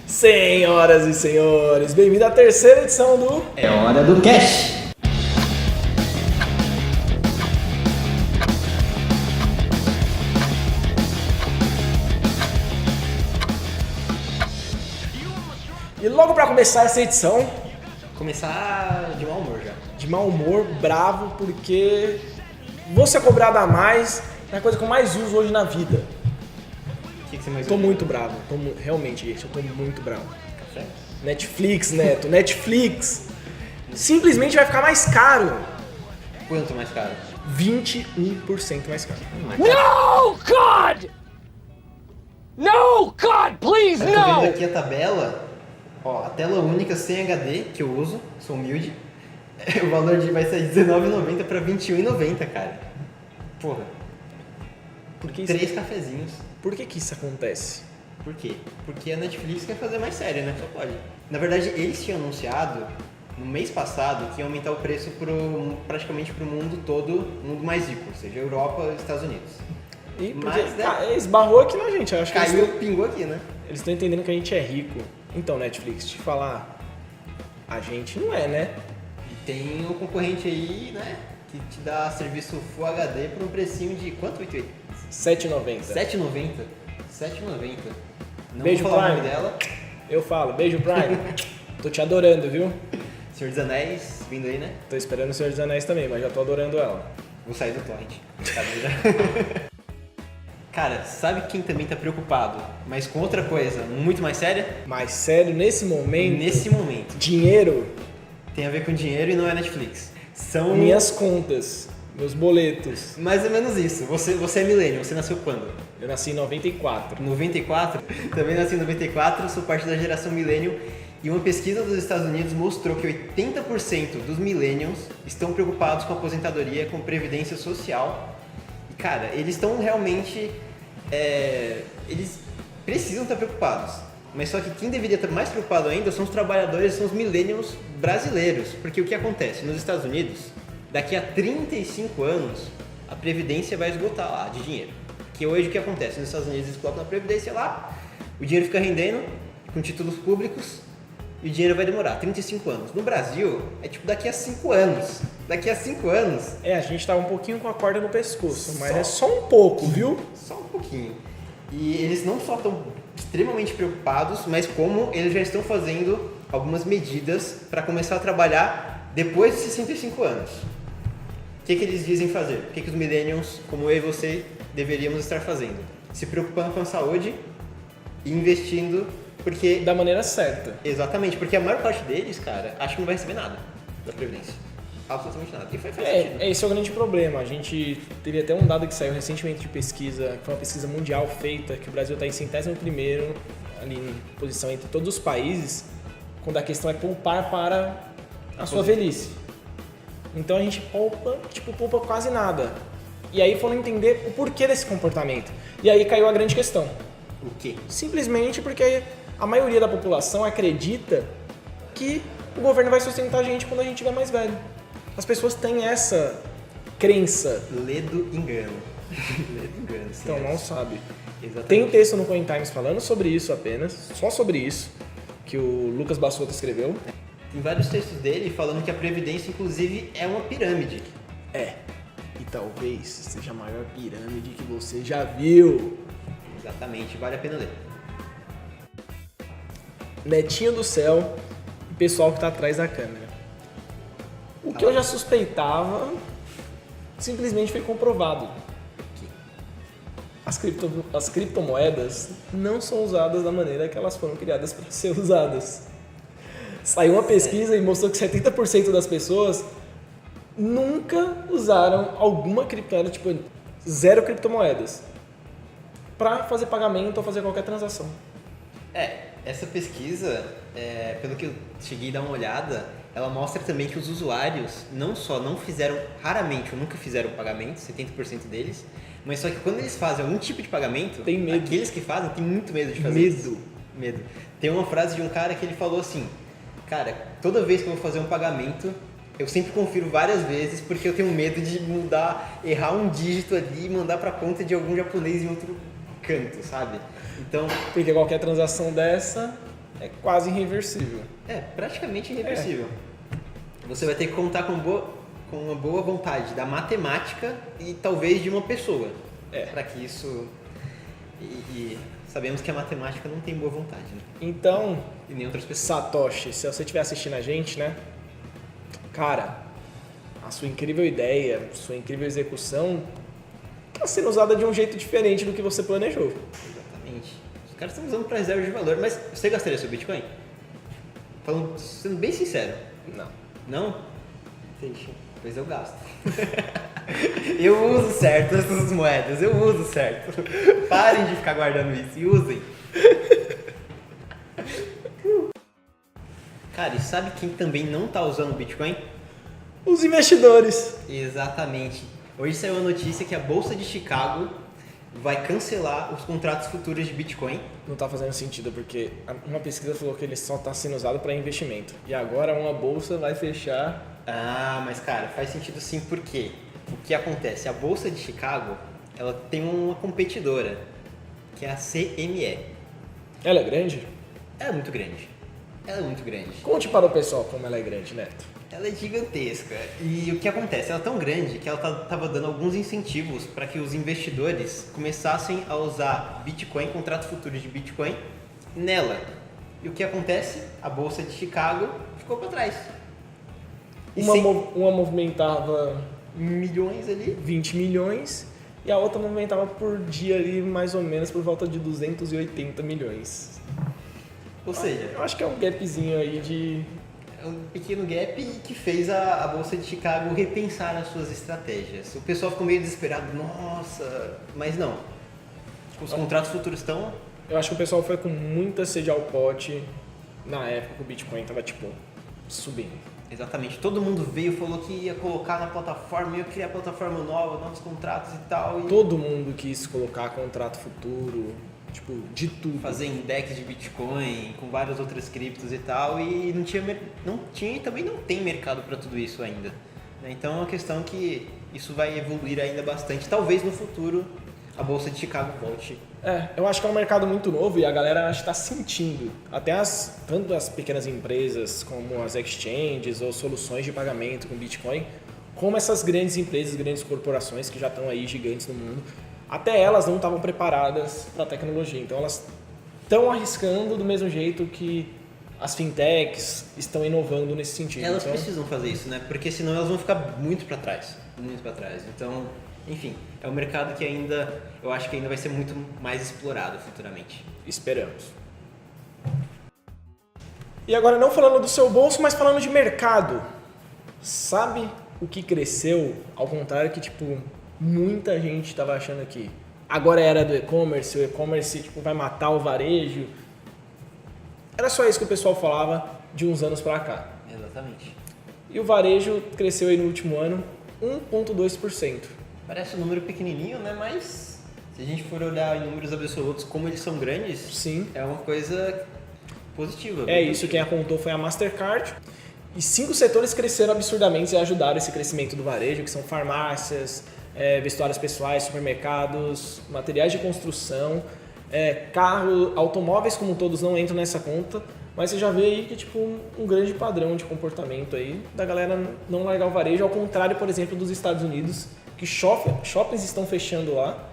Senhoras e senhores, bem-vindo à terceira edição do É hora do Cash! E logo pra começar essa edição, Começar de mau humor já. de mau humor, bravo, porque vou ser cobrado a mais, é a coisa que eu mais uso hoje na vida. O que você mais Tô usa? muito bravo, realmente, gente, eu tô muito bravo. Café? Netflix, Neto, Netflix. Simplesmente vai ficar mais caro. Quanto mais caro? 21% mais caro. No, God! No, God, please, Eu tô vendo no! aqui a tabela. Ó, a tela única sem HD, que eu uso, sou humilde. O valor vai sair de R$19,90 pra R$21,90, cara. Porra, Por que isso, 3 cafezinhos. por que isso acontece? Por quê? Porque a Netflix quer fazer mais série, né? Só pode. Na verdade, eles tinham anunciado no mês passado que ia aumentar o preço praticamente pro mundo todo, mundo mais rico, ou seja, Europa e Estados Unidos. E porque Mas, né? esbarrou aqui na gente, eu acho que Caiu, pingou aqui, né? eles estão entendendo que a gente é rico. Então, Netflix, te falar, a gente não é, né? E tem o concorrente aí, né? Que te dá serviço Full HD por um precinho de quanto? 8,80? R$7,90. R$7,90. R$7,90. Não Beijo, vou falar o Prime. nome dela. Eu falo, beijo, Prime. Tô te adorando, viu? Senhor dos Anéis, vindo aí, né? Tô esperando o Senhor dos Anéis também, mas já tô adorando ela. Vou sair do torrent. Brincadeira. Cara, sabe quem também tá preocupado, mas com outra coisa muito mais séria? Mas sério, nesse momento, Nesse momento. dinheiro, Tem a ver com dinheiro e não é Netflix. São minhas contas, meus boletos. mais ou menos isso. Você é millennial, você nasceu quando? Eu nasci em 94. 94? Também nasci em 94, sou parte da geração millennial. E uma pesquisa dos Estados Unidos mostrou que 80% dos millennials estão preocupados com aposentadoria, com previdência social. E, cara, eles estão realmente... eles precisam estar preocupados. Mas só que quem deveria estar mais preocupado ainda são os trabalhadores, são os millennials brasileiros. Porque o que acontece? Nos Estados Unidos, daqui a 35 anos, a previdência vai esgotar lá de dinheiro. Que hoje o que acontece? Nos Estados Unidos eles colocam na previdência lá, o dinheiro fica rendendo com títulos públicos e o dinheiro vai demorar 35 anos. No Brasil, é tipo daqui a 5 anos. Daqui a 5 anos, É, a gente tá um pouquinho com a corda no pescoço, mas Só. é só um pouco, viu? só um pouquinho. E eles não só estão extremamente preocupados, mas como eles já estão fazendo algumas medidas para começar a trabalhar depois de 65 anos. O que eles dizem fazer? O que os millennials, como eu e você, deveríamos estar fazendo? Se preocupando com a saúde e investindo, porque... Da maneira certa. Exatamente, porque a maior parte deles, cara, acho que não vai receber nada da Previdência. Absolutamente nada. E faz sentido. Esse é o grande problema. A gente teve até um dado que saiu recentemente de pesquisa, que foi uma pesquisa mundial feita, que o Brasil está em 101º, ali em posição entre todos os países, quando a questão é poupar para a sua velhice. Então a gente poupa quase nada. E aí foram entender o porquê desse comportamento. E aí caiu a grande questão. O quê? Simplesmente porque a maioria da população acredita que o governo vai sustentar a gente quando a gente estiver mais velho. As pessoas têm essa crença, Ledo engano. Ledo engano, sim. então não sabe. Exatamente. Tem um texto no Coin Times falando sobre isso apenas, só sobre isso, que o Lucas Bassotto escreveu. Tem vários textos dele falando que a Previdência, inclusive, é uma pirâmide. E talvez seja a maior pirâmide que você já viu. Exatamente, vale a pena ler. Netinho do céu e pessoal que tá atrás da câmera. O que eu já suspeitava simplesmente foi comprovado. As criptomoedas não são usadas da maneira que elas foram criadas para ser usadas. Saiu uma pesquisa e mostrou que 70% das pessoas nunca usaram alguma criptomoeda, tipo 0 criptomoedas, para fazer pagamento ou fazer qualquer transação. Essa pesquisa, pelo que eu cheguei a dar uma olhada, ela mostra também que os usuários não só não fizeram, raramente ou nunca fizeram pagamento, 70% deles, mas só que quando eles fazem algum tipo de pagamento, Tem medo. aqueles que fazem têm muito medo de fazer isso. Medo. Tem uma frase de um cara que ele falou assim, cara, toda vez que eu vou fazer um pagamento, eu sempre confiro várias vezes porque eu tenho medo de errar um dígito ali e mandar pra conta de algum japonês em outro canto, sabe? Então, Porque qualquer transação dessa é quase irreversível. É, praticamente irreversível. Você vai ter que contar com uma boa vontade da matemática e talvez de uma pessoa. Para que isso... E sabemos que a matemática não tem boa vontade, né? Então, E nem outras pessoas. Satoshi, se você estiver assistindo a gente, né? Cara, a sua incrível ideia, sua incrível execução está sendo usada de um jeito diferente do que você planejou. Exatamente. Os caras estão usando para reserva de valor, mas você gastaria seu Bitcoin? Sendo bem sincero. Não. Não? Entendi. Pois eu gasto. Eu uso certo essas moedas, eu uso certo. Parem de ficar guardando isso e usem. Cara, e sabe quem também não tá usando o Bitcoin? Os investidores. Exatamente. Hoje saiu a notícia que a Bolsa de Chicago vai cancelar os contratos futuros de Bitcoin. Não está fazendo sentido, porque uma pesquisa falou que ele só está sendo usado para investimento. E agora uma bolsa vai fechar. Ah, mas cara, faz sentido sim, porque o que acontece? A Bolsa de Chicago, ela tem uma competidora, que é a CME. Ela é grande? Ela é muito grande. Ela é muito grande. Conte para o pessoal como ela é grande, Neto. Ela é gigantesca. E o que acontece? Ela é tão grande que ela estava dando alguns incentivos para que os investidores começassem a usar Bitcoin, contratos futuros de Bitcoin, nela. E o que acontece? A Bolsa de Chicago ficou para trás. E Uma movimentava milhões ali. 20 milhões e a outra movimentava por dia ali mais ou menos por volta de 280 milhões. Ou seja, Eu acho que é um gapzinho aí de... é um pequeno gap que fez a Bolsa de Chicago repensar as suas estratégias. O pessoal ficou meio desesperado, nossa, mas não. Os contratos futuros estão... Eu acho que o pessoal foi com muita sede ao pote na época que o Bitcoin tava, tipo, subindo. Exatamente, todo mundo veio e falou que ia colocar na plataforma, ia criar plataforma nova, novos contratos e tal. E Todo mundo quis colocar contrato futuro, tipo, de tudo. fazer index de Bitcoin com várias outras criptos e tal, e não tinha e também não tem mercado para tudo isso ainda. Então é uma questão que isso vai evoluir ainda bastante. Talvez no futuro a Bolsa de Chicago volte. Eu acho que é um mercado muito novo e a galera está sentindo. Até tanto as pequenas empresas como as exchanges ou soluções de pagamento com Bitcoin, como essas grandes empresas, grandes corporações que já estão aí gigantes no mundo, até elas não estavam preparadas para a tecnologia. Então elas estão arriscando do mesmo jeito que as fintechs estão inovando nesse sentido. Elas Então, precisam fazer isso, né? Porque senão elas vão ficar muito para trás. Muito para trás. Então, enfim, é um mercado que eu acho que ainda vai ser muito mais explorado futuramente. esperamos. E agora não falando do seu bolso, mas falando de mercado. Sabe o que cresceu? Ao contrário que, tipo, muita gente estava achando que agora era do e-commerce, o e-commerce tipo, vai matar o varejo. Era só isso que o pessoal falava de uns anos para cá. Exatamente. E o varejo cresceu aí no último ano 1,2%. Parece um número pequenininho, né? Mas se a gente for olhar em números absolutos como eles são grandes, Sim. é uma coisa positiva. É isso, quem apontou foi a Mastercard. E 5 setores cresceram absurdamente e ajudaram esse crescimento do varejo, que são farmácias, vestuários pessoais, supermercados, materiais de construção, carro, automóveis como todos não entram nessa conta, mas você já vê aí que tipo um grande padrão de comportamento aí da galera não largar o varejo, ao contrário, por exemplo, dos Estados Unidos, que shoppings estão fechando lá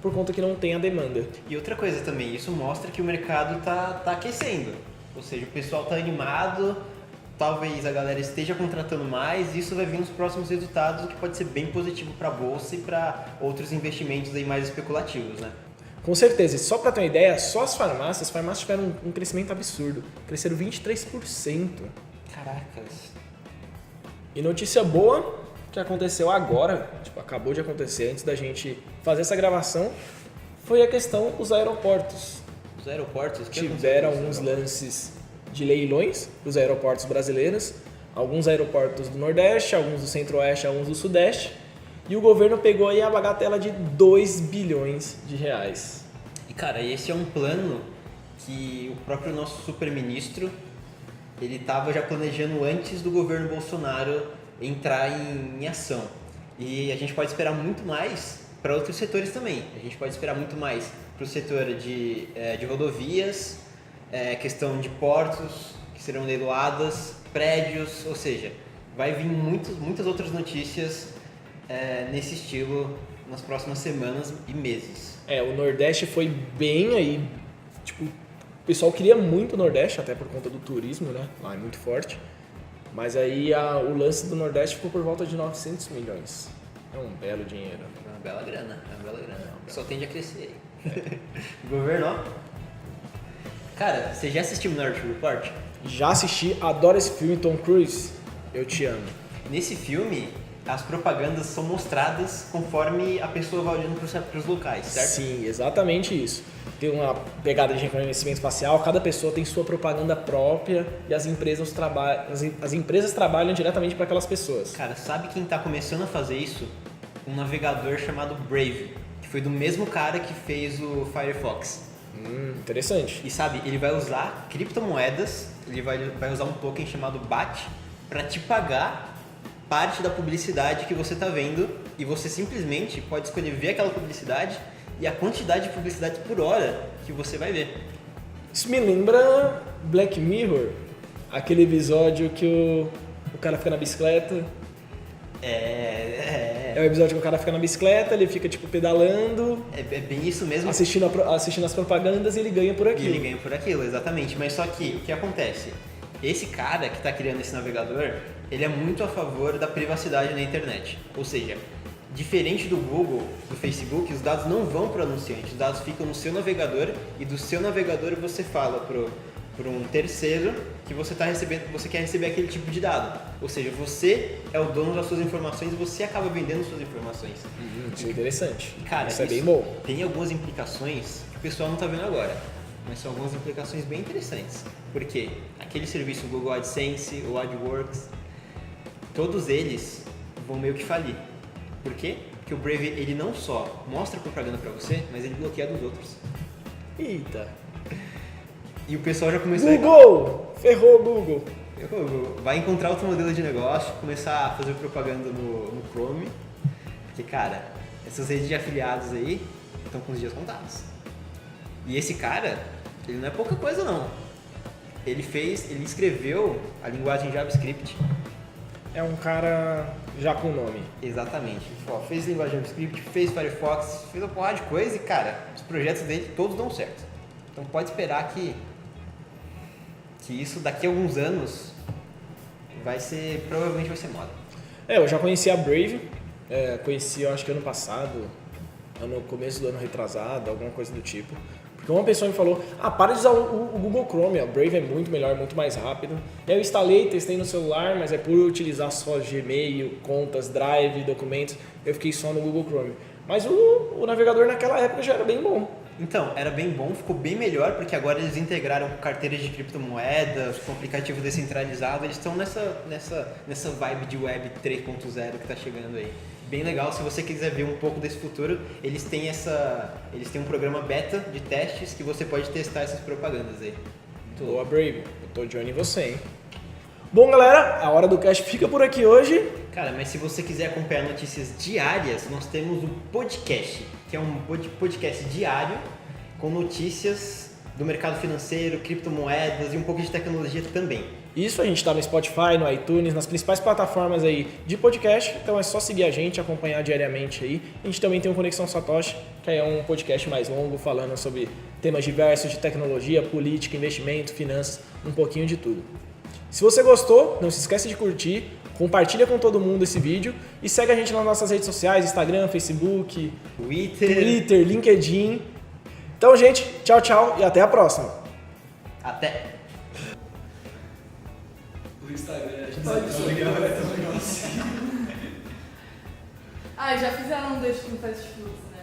por conta que não tem a demanda. E outra coisa também, isso mostra que o mercado tá aquecendo. Ou seja, o pessoal tá animado, talvez a galera esteja contratando mais, e isso vai vir nos próximos resultados, o que pode ser bem positivo para a bolsa e para outros investimentos aí mais especulativos, né? Com certeza, e só para ter uma ideia, só as farmácias tiveram um crescimento absurdo, cresceram 23%. Caracas. E notícia boa que aconteceu agora, tipo, acabou de acontecer antes da gente fazer essa gravação, foi a questão dos aeroportos. Os aeroportos que Tiveram aconteceu com alguns os aeroportos? lances de leilões dos aeroportos brasileiros, alguns aeroportos do Nordeste, alguns do Centro-Oeste, alguns do Sudeste, e o governo pegou aí a bagatela de 2 bilhões de reais. E cara, esse é um plano que o próprio nosso super-ministro, ele estava já planejando antes do governo Bolsonaro entrar em ação. E a gente pode esperar muito mais para outros setores também. A gente pode esperar muito mais para o setor de rodovias, questão de portos que serão leiloadas, prédios, ou seja, vai vir muitas outras notícias nesse estilo nas próximas semanas e meses. O Nordeste foi bem aí, tipo, o pessoal queria muito o Nordeste, até por conta do turismo, né? Lá é muito forte. Mas aí o lance do Nordeste ficou por volta de 900 milhões. É um belo dinheiro. É uma bela grana. Só tende a crescer aí. Governo, ó. Cara, você já assistiu Minority Report? Já assisti, adoro esse filme, Tom Cruise. Eu te amo. Nesse filme, as propagandas são mostradas conforme a pessoa vai olhando para os locais, certo? Sim, exatamente isso. Tem uma pegada de reconhecimento facial, cada pessoa tem sua propaganda própria e as empresas trabalham diretamente para aquelas pessoas. Cara, sabe quem está começando a fazer isso? Um navegador chamado Brave, que foi do mesmo cara que fez o Firefox. Interessante. E sabe, ele vai usar criptomoedas, ele vai usar um token chamado BAT para te pagar parte da publicidade que você está vendo, e você simplesmente pode escolher ver aquela publicidade e a quantidade de publicidade por hora que você vai ver. Isso me lembra Black Mirror, aquele episódio que o cara fica na bicicleta. É o episódio que o cara fica na bicicleta, ele fica tipo pedalando. É bem isso mesmo. Assistindo as propagandas e ele ganha por aquilo. E ele ganha por aquilo, exatamente. Mas só que, o que acontece? Esse cara que está criando esse navegador, ele é muito a favor da privacidade na internet. Ou seja, diferente do Google, do Facebook, os dados não vão para o anunciante, os dados ficam no seu navegador, e do seu navegador você fala para um terceiro que você quer receber aquele tipo de dado. Ou seja, você é o dono das suas informações e você acaba vendendo suas informações. Isso é interessante. Cara, isso é bem bom. Tem algumas implicações que o pessoal não está vendo agora, mas são algumas implicações bem interessantes. Porque aquele serviço Google AdSense, o AdWorks, todos eles vão meio que falir. Por quê? Porque o Brave, ele não só mostra propaganda para você, mas ele bloqueia dos outros. Eita. E o pessoal já começou Google! Ferrou o Google. Vai encontrar outro modelo de negócio, começar a fazer propaganda no Chrome. Porque, cara, essas redes de afiliados aí estão com os dias contados. E esse cara, ele não é pouca coisa não. Ele escreveu a linguagem JavaScript. É um cara já com nome. Exatamente. Fez linguagem JavaScript, fez Firefox, fez uma porrada de coisa e, cara, os projetos dele todos dão certo. Então pode esperar que isso daqui a alguns anos provavelmente vai ser moda. Eu já conheci a Brave, conheci eu acho que ano passado, no começo do ano retrasado, alguma coisa do tipo. Porque uma pessoa me falou, para de usar o Google Chrome, a Brave é muito melhor, muito mais rápido. E aí eu instalei, testei no celular, mas é por utilizar só Gmail, contas, Drive, documentos, eu fiquei só no Google Chrome. Mas o navegador naquela época já era bem bom. Então, era bem bom, ficou bem melhor, porque agora eles integraram carteiras de criptomoedas, com aplicativo descentralizado, eles estão nessa vibe de Web 3.0 que está chegando aí. Bem legal, se você quiser ver um pouco desse futuro, eles têm um programa beta de testes que você pode testar essas propagandas aí. Boa, Brave, eu tô de olho em você, hein? Bom, galera, a Hora do Cash fica por aqui hoje. Cara, mas se você quiser acompanhar notícias diárias, nós temos o podcast, que é um podcast diário com notícias do mercado financeiro, criptomoedas e um pouco de tecnologia também. Isso, a gente está no Spotify, no iTunes, nas principais plataformas aí de podcast, então é só seguir a gente, acompanhar diariamente aí. A gente também tem o Conexão Satoshi, que é um podcast mais longo falando sobre temas diversos de tecnologia, política, investimento, finanças, um pouquinho de tudo. Se você gostou, não se esqueça de curtir, compartilha com todo mundo esse vídeo e segue a gente nas nossas redes sociais, Instagram, Facebook, Twitter, LinkedIn. Então, gente, tchau, tchau e até a próxima. Até! O Instagram, a gente sabe que é legal assim. Já fizeram um desses que não faz expulso, né?